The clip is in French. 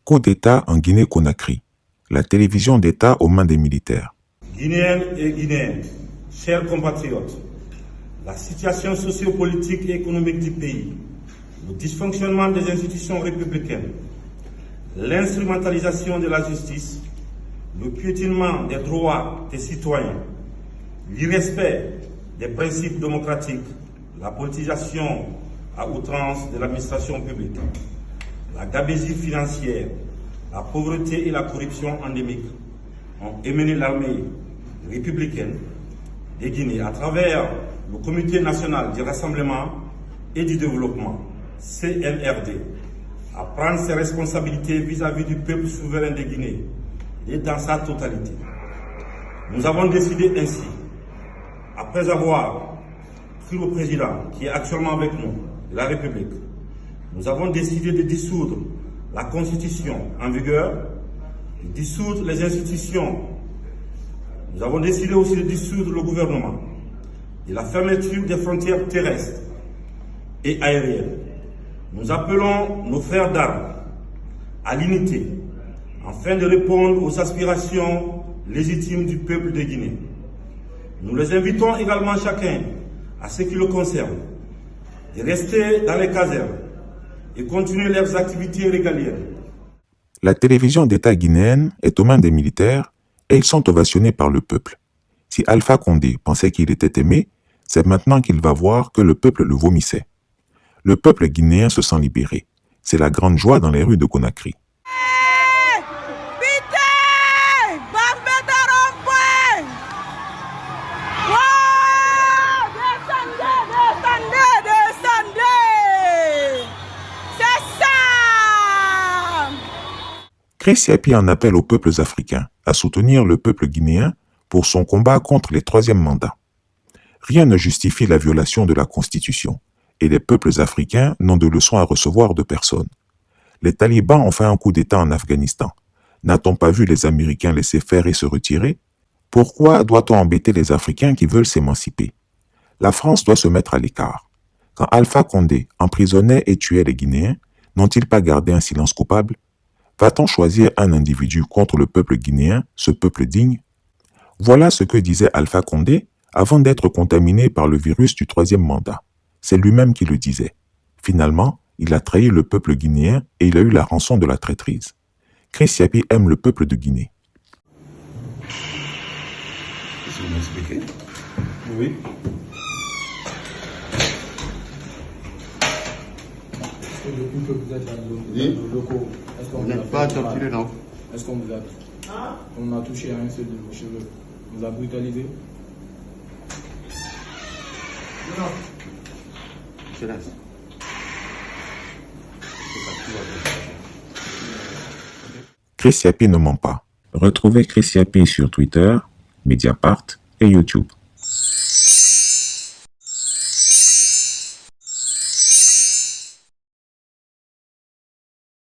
Coup d'État en Guinée-Conakry. La télévision d'État aux mains des militaires. Guinéennes et Guinéens, chers compatriotes, la situation sociopolitique et économique du pays, le dysfonctionnement des institutions républicaines, l'instrumentalisation de la justice, le piétinement des droits des citoyens, l'irrespect des principes démocratiques, la politisation à outrance de l'administration publique, la gabegie financière, la pauvreté et la corruption endémique ont émené l'armée républicaine de Guinée à travers le Comité national du rassemblement et du développement, CNRD, à prendre ses responsabilités vis-à-vis du peuple souverain de Guinée et dans sa totalité. Nous avons décidé ainsi, après avoir pris le président qui est actuellement avec nous, de la République, nous avons décidé de dissoudre la Constitution en vigueur, de dissoudre les institutions. Nous avons décidé aussi de dissoudre le gouvernement, de la fermeture des frontières terrestres et aériennes. Nous appelons nos frères d'armes à l'unité afin de répondre aux aspirations légitimes du peuple de Guinée. Nous les invitons également chacun, à ce qui le concerne, de rester dans les casernes et continuer leurs activités régaliennes. La télévision d'État guinéenne est aux mains des militaires et ils sont ovationnés par le peuple. Si Alpha Condé pensait qu'il était aimé, c'est maintenant qu'il va voir que le peuple le vomissait. Le peuple guinéen se sent libéré. C'est la grande joie dans les rues de Conakry. Chris Yapi en appelle aux peuples africains à soutenir le peuple guinéen pour son combat contre les troisièmes mandats. Rien ne justifie la violation de la Constitution et les peuples africains n'ont de leçons à recevoir de personne. Les talibans ont fait un coup d'État en Afghanistan. N'a-t-on pas vu les Américains laisser faire et se retirer? Pourquoi doit-on embêter les Africains qui veulent s'émanciper? La France doit se mettre à l'écart. Quand Alpha Condé emprisonnait et tuait les Guinéens, n'ont-ils pas gardé un silence coupable? Va-t-on choisir un individu contre le peuple guinéen, ce peuple digne? Voilà ce que disait Alpha Condé avant d'être contaminé par le virus du troisième mandat. C'est lui-même qui le disait. Finalement, il a trahi le peuple guinéen et il a eu la rançon de la traîtrise. Chris Yapi aime le peuple de Guinée. Qu'est-ce que vous m'expliquez? Oui. Depuis que vous êtes dans nos locaux, est-ce qu'on Vous vous a n'êtes fait pas du mal? torturé, non? Est-ce qu'on vous a... On a touché à un seul de vos cheveux. On vous a brutalisé? Non. Silence. Chris Yapi ne ment pas. Retrouvez Chris Yapi sur Twitter, Mediapart et YouTube.